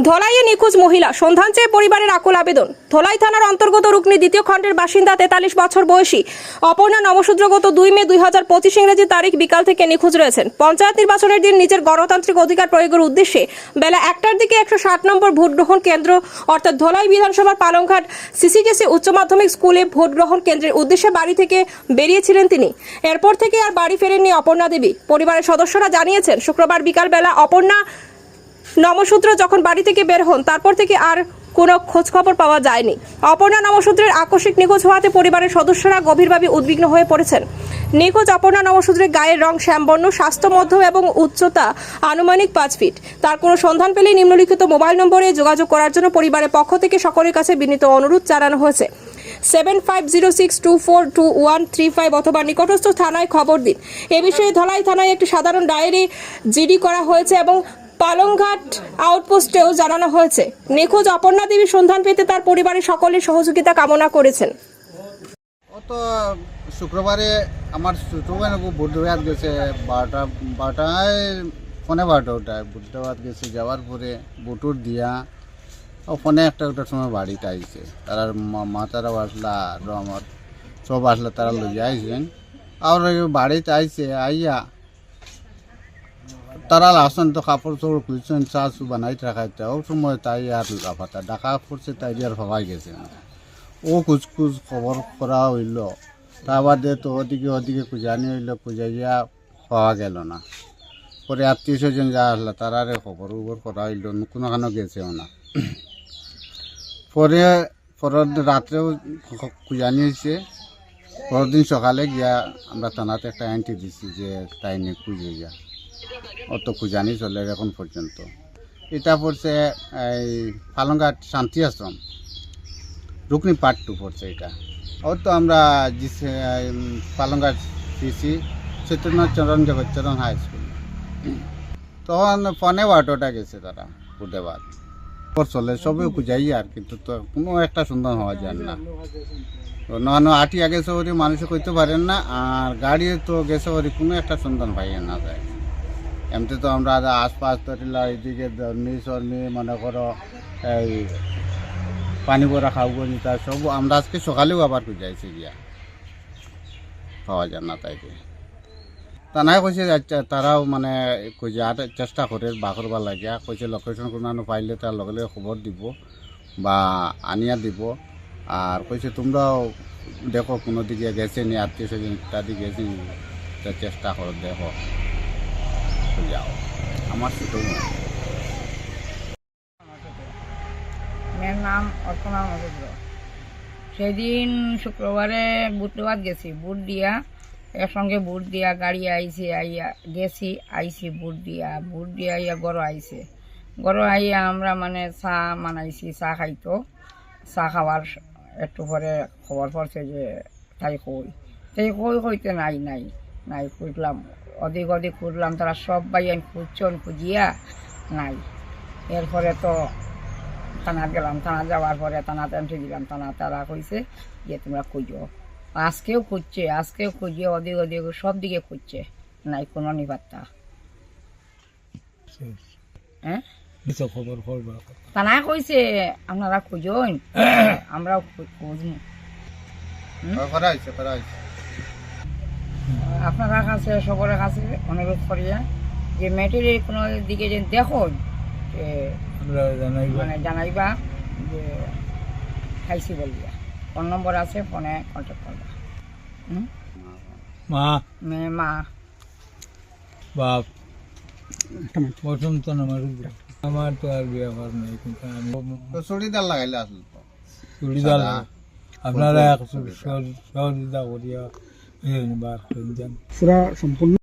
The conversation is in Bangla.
ধলাইয়ে নিখোঁজ মহিলা সন্ধান চেয়ে পরিবারের আকুল আবেদন। ধলাই থানার অন্তর্গত রুকনি দ্বিতীয় খণ্ডের বাসিন্দা 43 বছর বয়সী অপর্ণা নমশূদ্রগত 2 মে 2025 ইংরেজি তারিখ বিকাল থেকে নিখোঁজ রয়েছেন। পঞ্চায়েত নির্বাচনের দিন নিজের গণতান্ত্রিক অধিকার প্রয়োগের উদ্দেশ্যে বেলা 1টার দিকে 160 নম্বর ভোট গ্রহণ কেন্দ্র অর্থাৎ ধলাই বিধানসভার পালংঘাট সিসিকেসি উচ্চ মাধ্যমিক স্কুলে ভোট গ্রহণ কেন্দ্রের উদ্দেশ্যে বাড়ি থেকে বেরিয়েছিলেন তিনি। এরপর থেকে আর বাড়ি ফেরেননি অপর্ণা দেবী। পরিবারের সদস্যরা জানিয়েছেন, শুক্রবার বিকালবেলা অপর্ণা নমশূদ্র যখন বাড়ি থেকে বের হন তারপর থেকে আর কোনো খোঁজখবর পাওয়া যায়নি। অপর্ণা নমশূদ্রের আকস্মিক নিখোঁজ হওয়াতে পরিবারের সদস্যরা গভীরভাবে উদ্বিগ্ন হয়ে পড়েছেন। নিখোঁজ অপর্ণা নমশূদ্রের গায়ের রং শ্যামবর্ণ, স্বাস্থ্য মধ্যম এবং উচ্চতা আনুমানিক 5 ফিট। তার কোনো সন্ধান পেলে নিম্নলিখিত মোবাইল নম্বরে যোগাযোগ করার জন্য পরিবারের পক্ষ থেকে সকলের কাছে বিনীত অনুরোধ জানানো হয়েছে। 7506242135 অথবা নিকটস্থ থানায় খবর দিন। এ বিষয়ে ধলাই থানায় একটি সাধারণ ডায়েরি জিডি করা হয়েছে এবং পালংঘাট আউটপোস্টেও জানানো হয়েছে। নিখোঁজ অপর্ণা দেবীর সন্ধান পেতে তার পরিবারের সকলের সহযোগিতা কামনা করেছেন। তো শুক্রবারে আমার ছোটবেলাকে বুধবাদ গেছে 12টায় ফোনে 12টায় বুধবাদ গেছে, যাওয়ার পরে বুটুর দিয়া ফোনে একটা সময় বাড়িতে আইছে। তারা মাতারাও আসলা আর আমার সব আসলা, তারা লইয়া আইসেন। আর বাড়িতে আইছে, আইয়া তারা আসেন তো কাপড় চোপড় খুলছেন, চা চু বানাইতে রাখাইতে। ও সময় তাই আর লাফাতা ডাকা পড়ছে, তাই আর ভাবাই গেছে। ও কুচকুচ খবর করা হইল, তা বাদে তো ওদিকে খুঁজানি হইল, খুঁজাইয়া পাওয়া গেল না। পরে আত্মীয় স্বজন যা আসলা তারারে খবর করা হইল, কোনোখানে গেছেও না। পরে পরের রাত্রেও খুঁজানি হয়েছে। পরের দিন সকালে গিয়া আমরা থানাতে একটা এন্ট্রি দিছি যে তাই নিয়ে খুঁজে গিয়া অত খুঁজানি চলে এখন পর্যন্ত। এটা পড়ছে এই পালংঘাট শান্তি আশ্রম রুকনি পার্ট 2 পড়ছে এটা। ওর তো আমরা Palanghat CC Chaitanyacharan জগৎচরণ high school. তখন ফোনে 12টা গেছে তারা বুধবাদ চলে সবে খুঁজাই আর, কিন্তু তো কোনো একটা সন্ধান হওয়া যায় না। না আটিয়া গেছে ওরি মানুষে কইতে পারেন না, আর গাড়ি তো গেছে ওরি কোনো একটা সন্ধান পাইয়ে না যায়। এমনি তো আমরা আশপাশ তরিলা এইদিকে ধর্মী মনে করো এই পানি ভরা খাওয়া নিতা সব আমরা আজকে সকালেও আবার খুঁজাইছি গিয়া, পাওয়া যায় না। তাইকে তানাই কইছে তারাও মানে খুঁজার চেষ্টা করে বাকরবার লাগিয়া, কইছে লোকেশন কোনো পাইলে তার লগে লগে খবর দিব বা আনিয়া দিব। আর কইছে তোমরাও দেখো কোনো দিকে গেছে নি, আত্মীয় স্বজন ইত্যাদি গেছে নি, চেষ্টা করো দেখো যাও। আমার ছোট মেয়ের নাম অর্পণা নমশূদ্র। সেদিন শুক্রবারে বুধবাদ গেছি, বুট দিয়া একসঙ্গে বুট দিয়া গাড়ি আইছে, আইয়া গেছি আইছি বুট দিয়া আইয়া গড় আইছে। গড় আইয়া আমরা মানে চা মানাইছি, চা খাইতো। চা খাওয়ার একটু পরে খবর পড়ছে যে তাই কইতে নাই খুঁজলাম, অধিক খুঁজলাম। তারা সব বাইন খুঁজছেন, খুঁজিয়া নাই। এরপরে তো থানা গেলাম, থানা যাওয়ার পরে থানাতে এন্ট্রি দিলাম। তারা কইছে যে তোমরা খুঁজো। আজকেও খুঁজে অধিক সব দিকে খুঁজছে, নাই কোনো নিপাত্তা। হ্যাঁ থানা কইছে আপনারা খুঁজুন, আমরাও খুঁজবো। আপনারা কাছে সকলের কাছে অনুরোধ করিয়া যে মেয়েটির কোনো দিকে যে দেখুন মানে জানাইবা যে খাইছি বলিয়া। ফোন নম্বর আছে, ফোনে কন্ট্যাক্ট করবা। মা বাপ আমার তো আর বিয়ে করার নেই, কিন্তু আমি চুড়িদার লাগাইলে আসল চুড়িদার আপনারা সহযোগিতা করিয়া পুরা সম্পূর্ণ